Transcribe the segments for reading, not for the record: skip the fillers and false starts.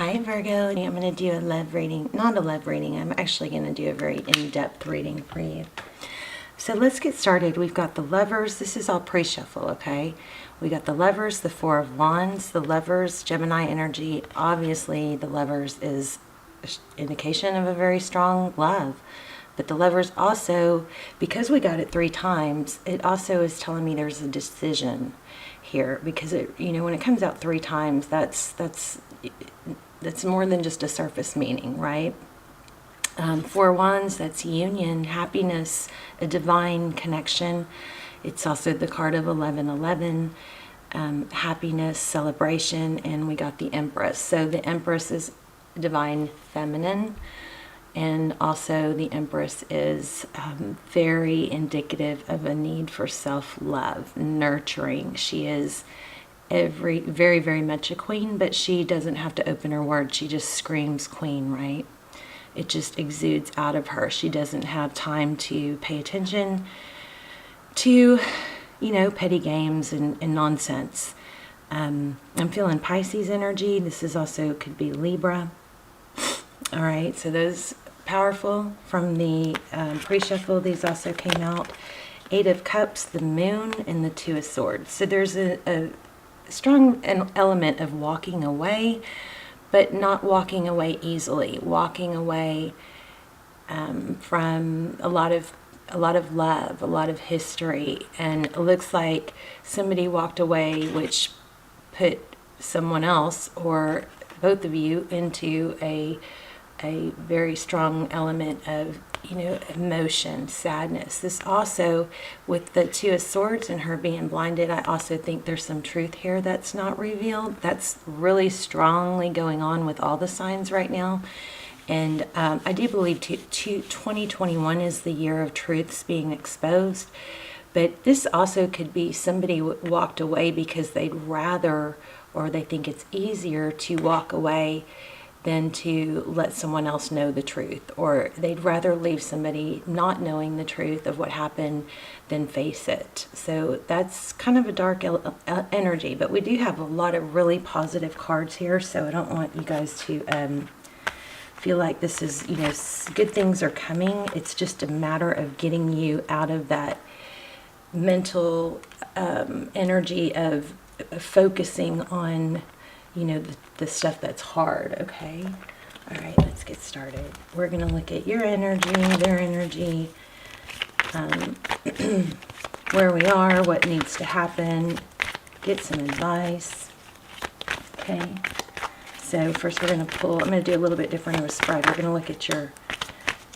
Hi Virgo, I'm going to do a love reading, not a love reading, I'm actually going to do a very in-depth reading for you. So let's get started. We've got the Lovers, this is all pre-shuffle, okay? We got the Lovers, the Four of Wands, the Lovers, Gemini energy. Obviously the Lovers is an indication of a very strong love. But the Lovers also, because we got it 3 times, it also is telling me there's a decision here, because it, when it comes out 3 times, that's more than just a surface meaning, right? Four Wands, that's union, happiness, a divine connection. It's also the card of 1111, happiness, celebration, and we got the Empress. So the Empress is divine feminine, and also the Empress is very indicative of a need for self-love, nurturing. She is very, very much a queen, but she doesn't have to open her words. She just screams queen, right? It just exudes out of her. She doesn't have time to pay attention to, petty games and nonsense. I'm feeling Pisces energy. This is also, could be Libra. All right, so those powerful from the pre-shuffle. These also came out. 8 of Cups, the Moon, and the 2 of Swords. So there's a strong element of walking away, but not walking away easily. Walking away from a lot of love, a lot of history, and it looks like somebody walked away, which put someone else or both of you into a very strong element of, emotion, sadness. This also, with the 2 of Swords and her being blinded, I also think there's some truth here that's not revealed. That's really strongly going on with all the signs right now. And I do believe 2021 is the year of truths being exposed. But this also could be somebody walked away because they'd rather, or they think it's easier to walk away than to let someone else know the truth, or they'd rather leave somebody not knowing the truth of what happened than face it. So that's kind of a dark energy, but we do have a lot of really positive cards here, so I don't want you guys to feel like this is, good things are coming. It's just a matter of getting you out of that mental energy of focusing on the stuff that's hard, okay? All right, let's get started. We're going to look at your energy, their energy, where we are, what needs to happen, get some advice, okay? So first we're going to pull, I'm going to do a little bit different of a spread. We're going to look at your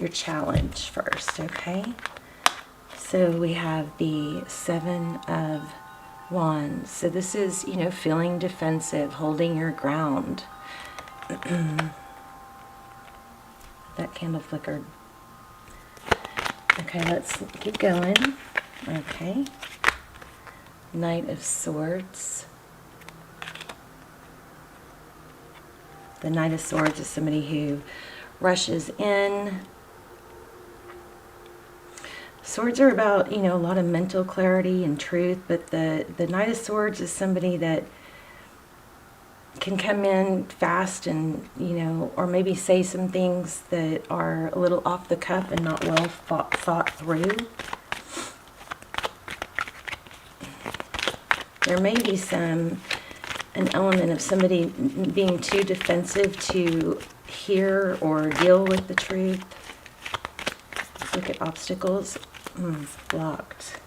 challenge first, okay? So we have the 7 of Wands. So this is, feeling defensive, holding your ground. That candle flickered. Okay, let's keep going. Okay. Knight of Swords. The Knight of Swords is somebody who rushes in. Swords are about, a lot of mental clarity and truth, but the Knight of Swords is somebody that can come in fast and, or maybe say some things that are a little off the cuff and not well thought through. There may be an element of somebody being too defensive to hear or deal with the truth. Let's look at obstacles. Blocked.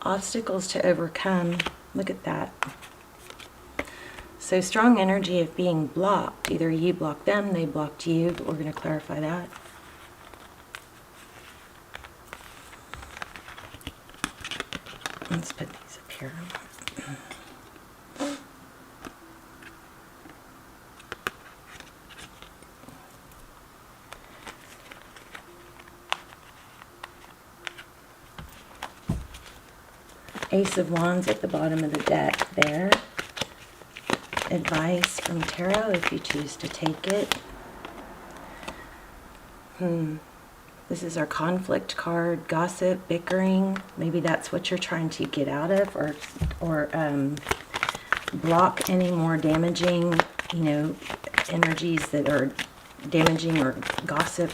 Obstacles to overcome. Look at that. So strong energy of being blocked. Either you blocked them, they blocked you, but we're going to clarify that. Let's put these up here. Ace of Wands at the bottom of the deck there. Advice from Tarot if you choose to take it. This is our conflict card. Gossip, bickering. Maybe that's what you're trying to get out of, or block any more damaging you know, energies that are damaging or gossip.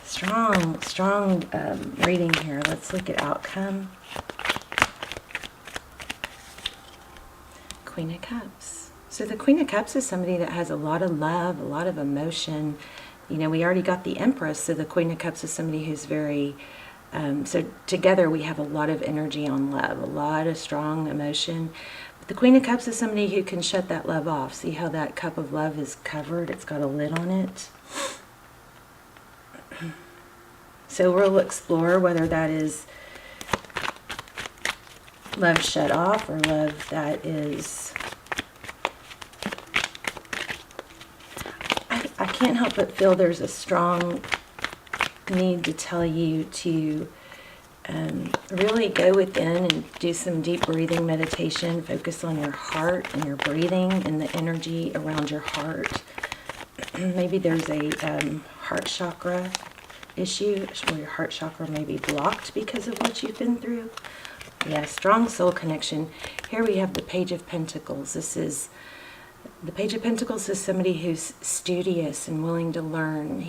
Some strong reading here. Let's look at outcome. Queen of Cups. So the Queen of Cups is somebody that has a lot of love, a lot of emotion. You know, we already got the Empress, so the Queen of Cups is somebody who's very, so together we have a lot of energy on love, a lot of strong emotion. But the Queen of Cups is somebody who can shut that love off. See how that cup of love is covered? It's got a lid on it. So we'll explore whether that is love shut off or love that is... I can't help but feel there's a strong need to tell you to really go within and do some deep breathing meditation. Focus on your heart and your breathing and the energy around your heart. Maybe there's a heart chakra issue where your heart chakra may be blocked because of what you've been through. Yeah, strong soul connection. Here we have the Page of Pentacles. The Page of Pentacles is somebody who's studious and willing to learn.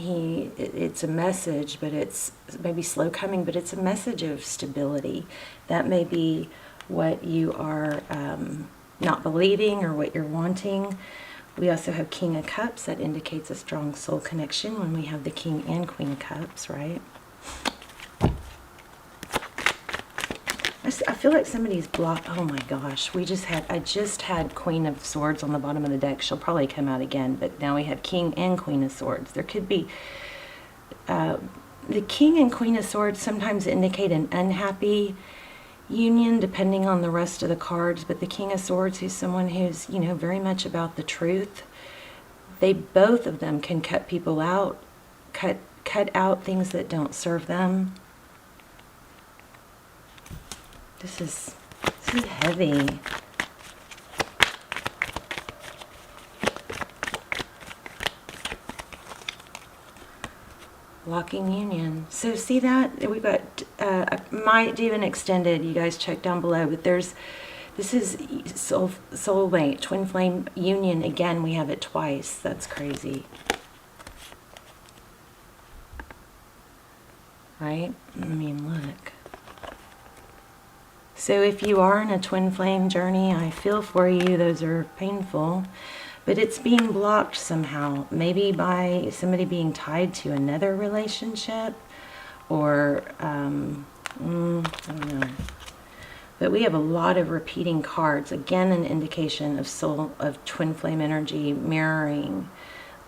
It's a message, but it's maybe slow coming, but it's a message of stability. That may be what you are not believing or what you're wanting. We also have King of Cups. That indicates a strong soul connection when we have the King and Queen of Cups, right? I feel like somebody's blocked. Oh my gosh, I just had Queen of Swords on the bottom of the deck. She'll probably come out again, but now we have King and Queen of Swords. There could be, the King and Queen of Swords sometimes indicate an unhappy union depending on the rest of the cards, but the King of Swords, who's someone who's, you know, very much about the truth. Both of them can cut people out, cut out things that don't serve them. This is heavy. Locking union. So see that? We've got, I might do an extended, you guys check down below, but this is soulmate, twin flame union. Again, we have it twice. That's crazy. Right? I mean, look. So if you are in a twin flame journey, I feel for you. Those are painful. But it's being blocked somehow. Maybe by somebody being tied to another relationship. Or, I don't know. But we have a lot of repeating cards. Again, an indication of twin flame energy mirroring.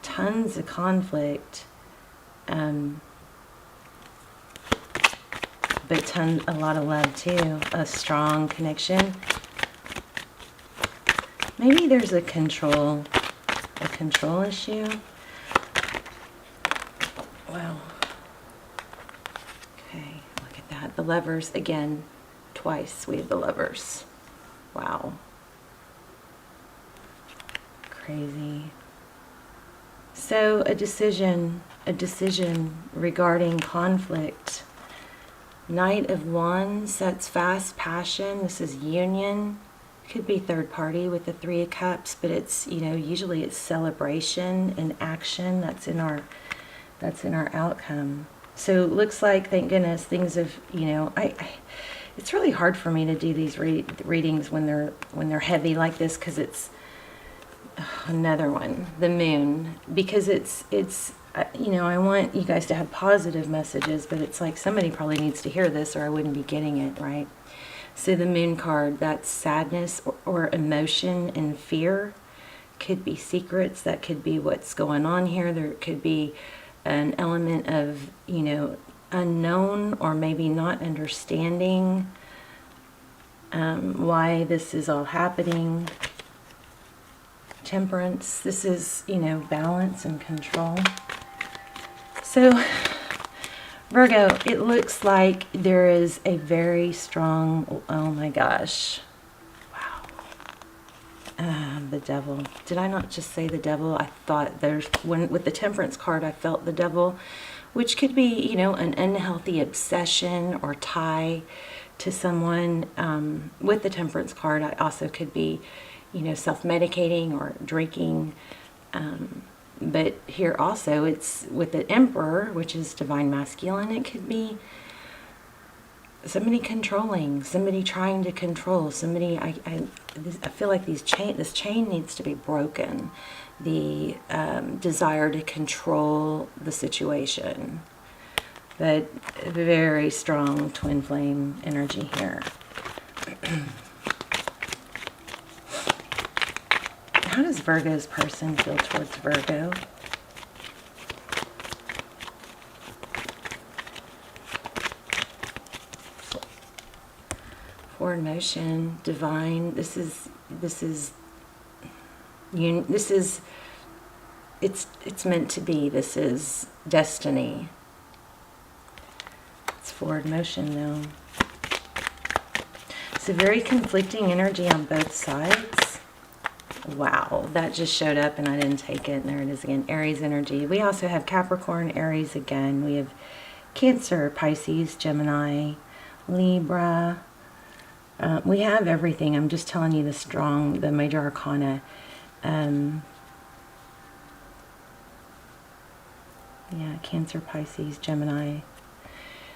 Tons of conflict. But a lot of love too. A strong connection. Maybe there's a control issue. Wow. Okay, look at that. The Lovers, again, twice we have the Lovers. Wow. Crazy. So a decision regarding conflict. Knight of Wands, that's fast passion. This is union. Could be third party with the Three of Cups, but it's, you know, usually it's celebration and action. That's in our outcome. So it looks like, thank goodness, things have, you know, it's really hard for me to do these readings when they're heavy like this, because it's another one, the Moon, because it's you know, I want you guys to have positive messages, but it's like somebody probably needs to hear this or I wouldn't be getting it, right? So the Moon card, that's sadness or emotion and fear. Could be secrets. That could be what's going on here. There could be an element of, you know, unknown or maybe not understanding why this is all happening. Temperance. This is, you know, balance and control. So, Virgo, it looks like there is a very strong, oh my gosh, wow, the Devil. Did I not just say the Devil? I thought with the Temperance card, I felt the Devil, which could be, you know, an unhealthy obsession or tie to someone. With the Temperance card, I also could be, self-medicating or drinking. But here also it's with the Emperor, which is divine masculine. It could be somebody controlling, somebody trying to control, somebody. I feel like this chain needs to be broken. The desire to control the situation, but very strong twin flame energy here. How does Virgo's person feel towards Virgo? Forward motion, divine. It's meant to be. This is destiny. It's forward motion though. It's a very conflicting energy on both sides. Wow, that just showed up and I didn't take it. And there it is again, Aries energy. We also have Capricorn, Aries again. We have Cancer, Pisces, Gemini, Libra. We have everything. I'm just telling you the major arcana. Yeah, Cancer, Pisces, Gemini.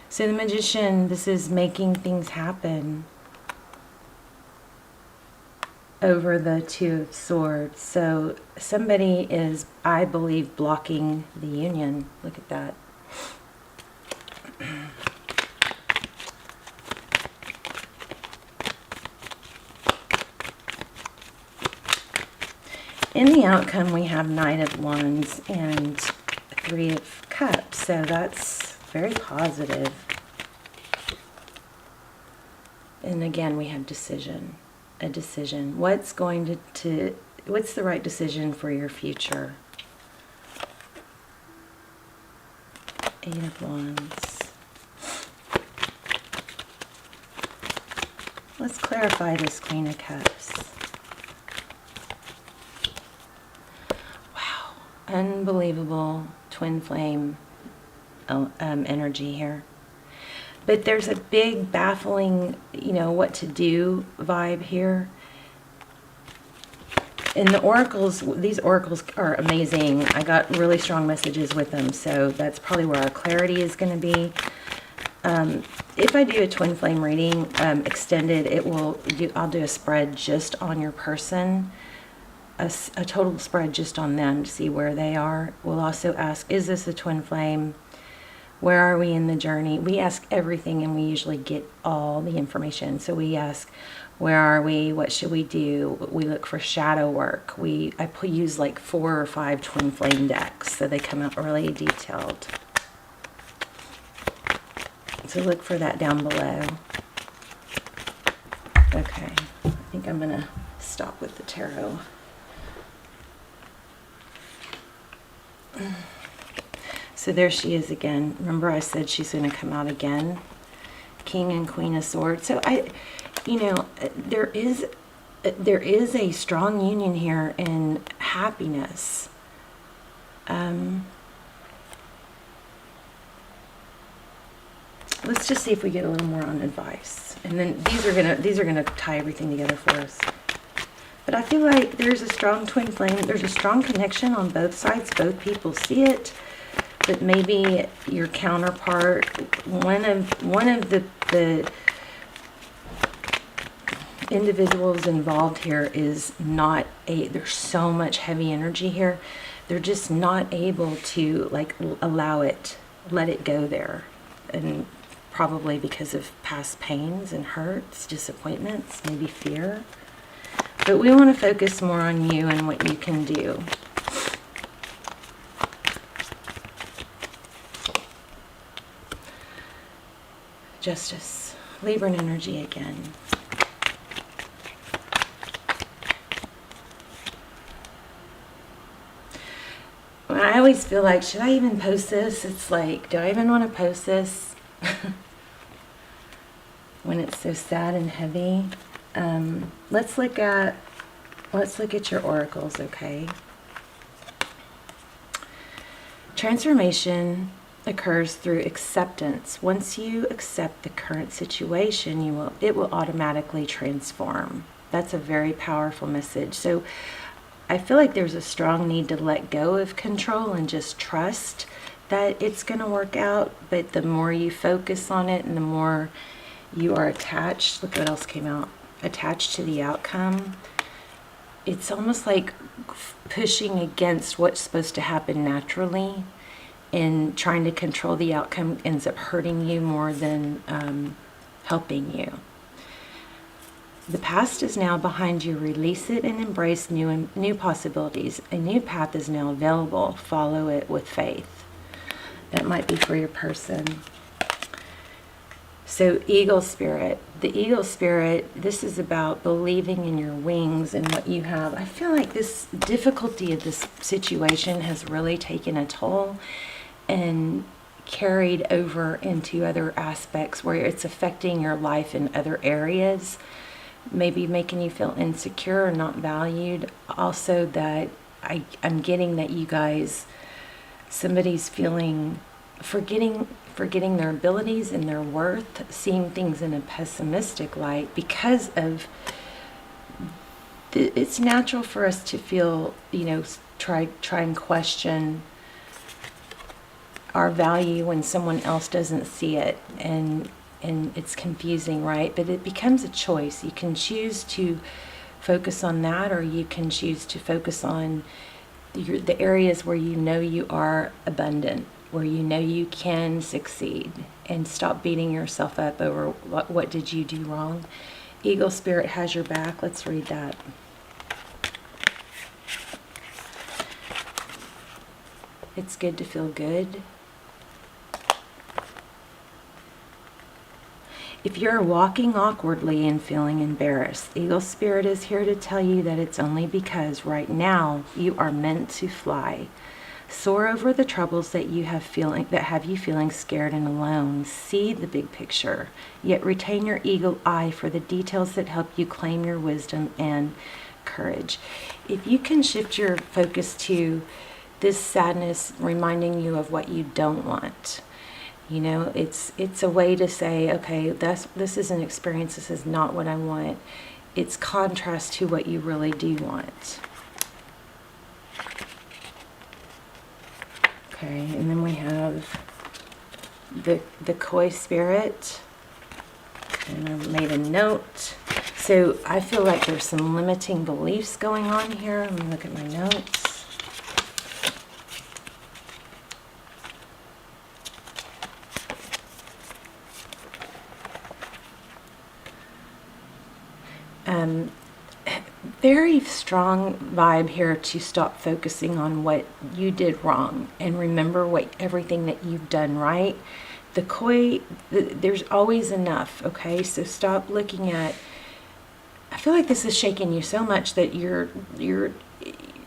So the Magician, this is making things happen over the Two of Swords. So somebody is, I believe, blocking the union. Look at that. In the outcome, we have Knight of Wands and Three of Cups. So that's very positive. And again, we have decision. A decision. What's the right decision for your future? Eight of Wands. Let's clarify this Queen of Cups. Wow. Unbelievable twin flame energy here. But there's a big baffling, what to do vibe here. And the oracles, these oracles are amazing. I got really strong messages with them, so that's probably where our clarity is going to be. If I do a twin flame reading extended, I'll do a spread just on your person, a total spread just on them to see where they are. We'll also ask, is this a twin flame? Where are we in the journey? We ask everything and we usually get all the information. So we ask, where are we? What should we do? We look for shadow work. I use like 4 or 5 twin flame decks, so they come out really detailed. So look for that down below. Okay, I think I'm gonna stop with the tarot. So there she is again. Remember I said she's going to come out again. King and Queen of Swords. So there is a strong union here in happiness. Let's just see if we get a little more on advice. And then these are gonna tie everything together for us. But I feel like there's a strong twin flame. There's a strong connection on both sides. Both people see it. But maybe your counterpart, one of the individuals involved here is not there's so much heavy energy here. They're just not able to let it go there. And probably because of past pains and hurts, disappointments, maybe fear. But we want to focus more on you and what you can do. Justice, Libran energy again. I always feel like, should I even post this? It's like, do I even want to post this? When it's so sad and heavy. Let's look at your oracles, okay? Transformation occurs through acceptance. Once you accept the current situation, it will automatically transform. That's a very powerful message. So I feel like there's a strong need to let go of control and just trust that it's going to work out. But the more you focus on it and the more you are attached, look what else came out, attached to the outcome, it's almost like pushing against what's supposed to happen naturally, and trying to control the outcome ends up hurting you more than helping you. The past is now behind you. Release it and embrace new possibilities. A new path is now available. Follow it with faith. That might be for your person. So eagle spirit. The eagle spirit, this is about believing in your wings and what you have. I feel like this difficulty of this situation has really taken a toll and carried over into other aspects where it's affecting your life in other areas. Maybe making you feel insecure or not valued. Also that I'm getting that you guys, somebody's feeling, forgetting their abilities and their worth, seeing things in a pessimistic light because of, it's natural for us to feel, try and question our value when someone else doesn't see it, and it's confusing, right? But it becomes a choice. You can choose to focus on that, or you can choose to focus on the areas where you know you are abundant, where you know you can succeed, and stop beating yourself up over what did you do wrong. Eagle spirit has your back. Let's read that. It's good to feel good. If you're walking awkwardly and feeling embarrassed, Eagle Spirit is here to tell you that it's only because right now you are meant to fly. Soar over the troubles that have you feeling scared and alone. See the big picture, yet retain your eagle eye for the details that help you claim your wisdom and courage. If you can shift your focus to this sadness reminding you of what you don't want. It's a way to say, okay, this is an experience, this is not what I want. It's contrast to what you really do want. Okay, and then we have the koi spirit, and I made a note. So I feel like there's some limiting beliefs going on here. Let me look at my notes. Very strong vibe here to stop focusing on what you did wrong and remember everything that you've done right. The koi, there's always enough, okay? So stop looking at, I feel like this is shaking you so much that you're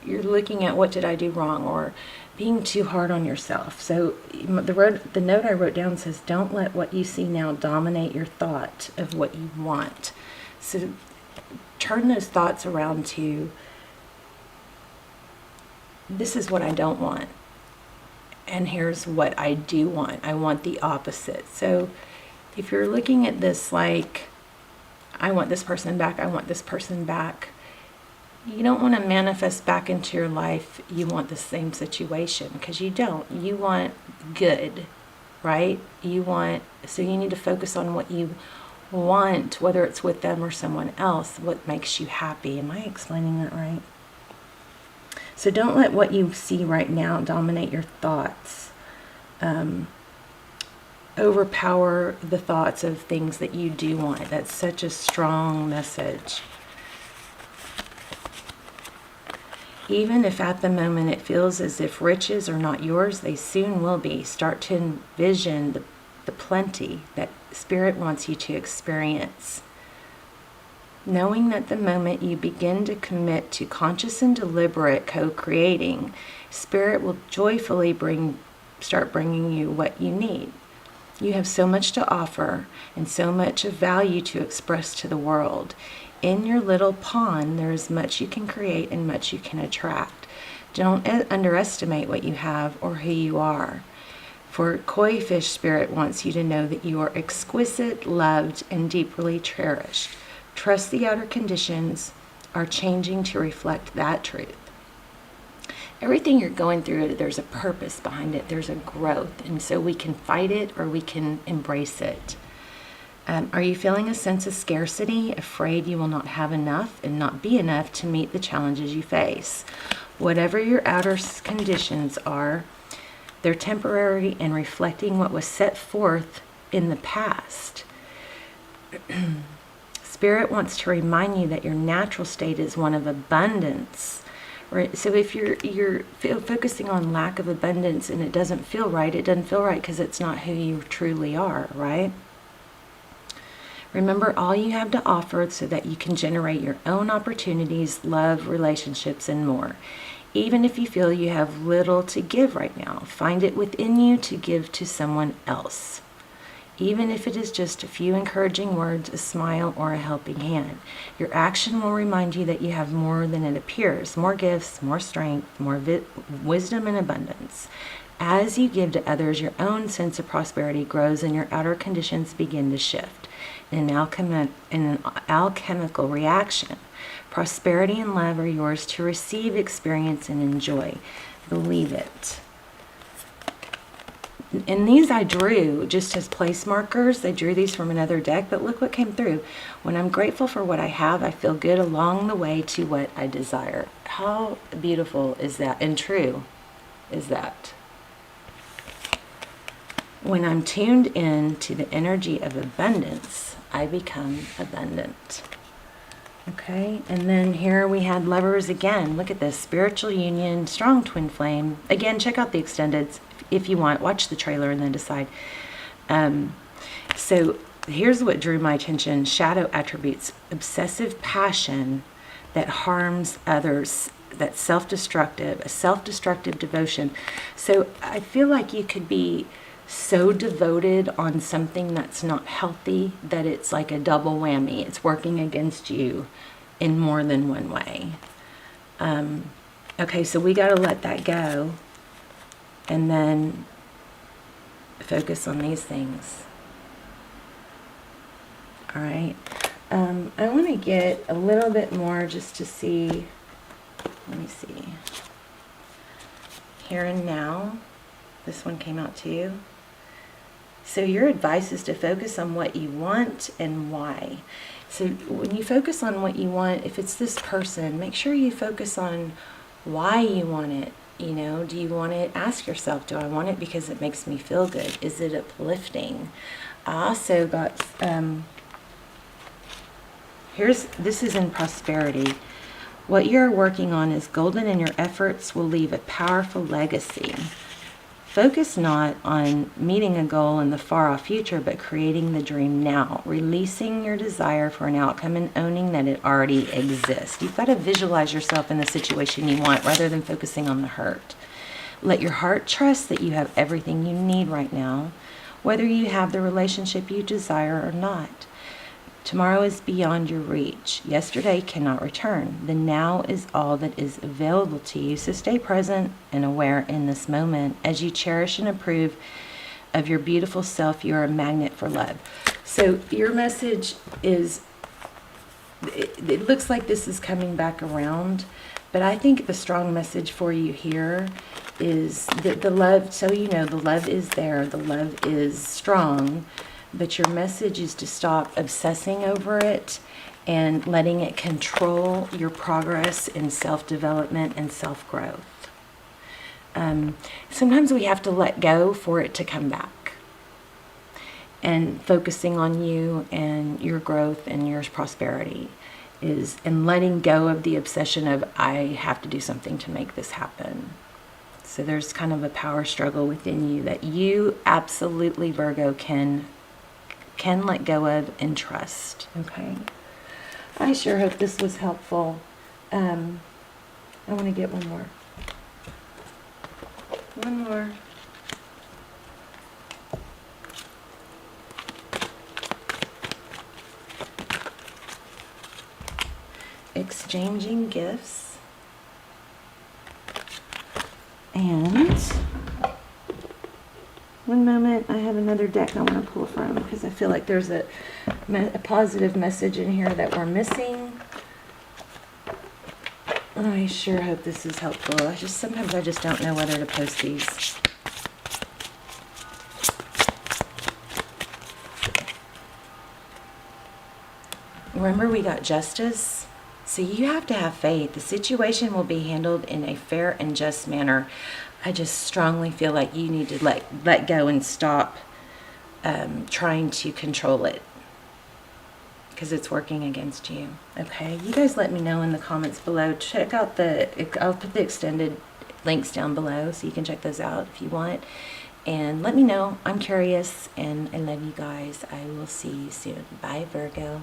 looking at what did I do wrong, or being too hard on yourself. So the note I wrote down says, don't let what you see now dominate your thought of what you want. So turn those thoughts around to, this is what I don't want, and here's what I do want. I want the opposite. So if you're looking at this like, I want this person back, I want this person back, you don't want to manifest back into your life you want the same situation, because you don't. You want good, right? So you need to focus on what you want, whether it's with them or someone else, what makes you happy. Am I explaining that right? So don't let what you see right now dominate your thoughts. Overpower the thoughts of things that you do want. That's such a strong message. Even if at the moment it feels as if riches are not yours, they soon will be. Start to envision the plenty that Spirit wants you to experience. Knowing that the moment you begin to commit to conscious and deliberate co-creating, Spirit will joyfully start bringing you what you need. You have so much to offer and so much of value to express to the world. In your little pond, there is much you can create and much you can attract. Don't underestimate what you have or who you are. For koi fish Spirit wants you to know that you are exquisite, loved, and deeply cherished. Trust the outer conditions are changing to reflect that truth. Everything you're going through, there's a purpose behind it. There's a growth. And so we can fight it or we can embrace it. Are you feeling a sense of scarcity, afraid you will not have enough and not be enough to meet the challenges you face? Whatever your outer conditions are, they're temporary and reflecting what was set forth in the past. Spirit wants to remind you that your natural state is one of abundance. Right? So if you're focusing on lack of abundance and it doesn't feel right because it's not who you truly are, right? Remember all you have to offer so that you can generate your own opportunities, love, relationships, and more. Even if you feel you have little to give right now, find it within you to give to someone else. Even if it is just a few encouraging words, a smile, or a helping hand. Your action will remind you that you have more than it appears, more gifts, more strength, more wisdom and abundance. As you give to others, your own sense of prosperity grows and your outer conditions begin to shift. In an alchemical reaction, prosperity and love are yours to receive, experience, and enjoy. Believe it. And these I drew just as place markers. I drew these from another deck, but look what came through. When I'm grateful for what I have, I feel good along the way to what I desire. How beautiful is that and true is that? When I'm tuned in to the energy of abundance, I become abundant. Okay, and then here we had Lovers again. Look at this, spiritual union, strong twin flame. Again, check out the extendeds if you want. Watch the trailer and then decide. So here's what drew my attention. Shadow attributes, obsessive passion that harms others, that's self-destructive, a self-destructive devotion. So I feel like you could be so devoted on something that's not healthy that it's like a double whammy. It's working against you in more than one way. Okay, so we got to let that go and then focus on these things. All right. I want to get a little bit more just to see. Let me see. Here and now. This one came out to you. So your advice is to focus on what you want and why. So when you focus on what you want, if it's this person, make sure you focus on why you want it. You know, do you want it? Ask yourself, do I want it because it makes me feel good? Is it uplifting? I also got, this is in prosperity. What you're working on is golden and your efforts will leave a powerful legacy. Focus not on meeting a goal in the far-off future, but creating the dream now, releasing your desire for an outcome and owning that it already exists. You've got to visualize yourself in the situation you want rather than focusing on the hurt. Let your heart trust that you have everything you need right now, whether you have the relationship you desire or not. Tomorrow is beyond your reach. Yesterday cannot return. The now is all that is available to you. So stay present and aware in this moment. As you cherish and approve of your beautiful self, you are a magnet for love. So your message is, it looks like this is coming back around, but I think the strong message for you here is that the love, so you know, the love is there, the love is strong. But your message is to stop obsessing over it and letting it control your progress in self-development and self-growth. Sometimes we have to let go for it to come back. And focusing on you and your growth and your prosperity is, and letting go of the obsession of, I have to do something to make this happen. So there's kind of a power struggle within you that you absolutely, Virgo, can let go of and trust. Okay, I sure hope this was helpful. I want to get one more. Exchanging gifts and One moment, I have another deck I want to pull from because I feel like there's a positive message in here that we're missing. I sure hope this is helpful. Sometimes I just don't know whether to post these. Remember, we got justice. So you have to have faith. The situation will be handled in a fair and just manner. I just strongly feel like you need to let go and stop trying to control it, because it's working against you. Okay, you guys let me know in the comments below. Check out I'll put the extended links down below so you can check those out if you want. And let me know. I'm curious, and I love you guys. I will see you soon. Bye, Virgo.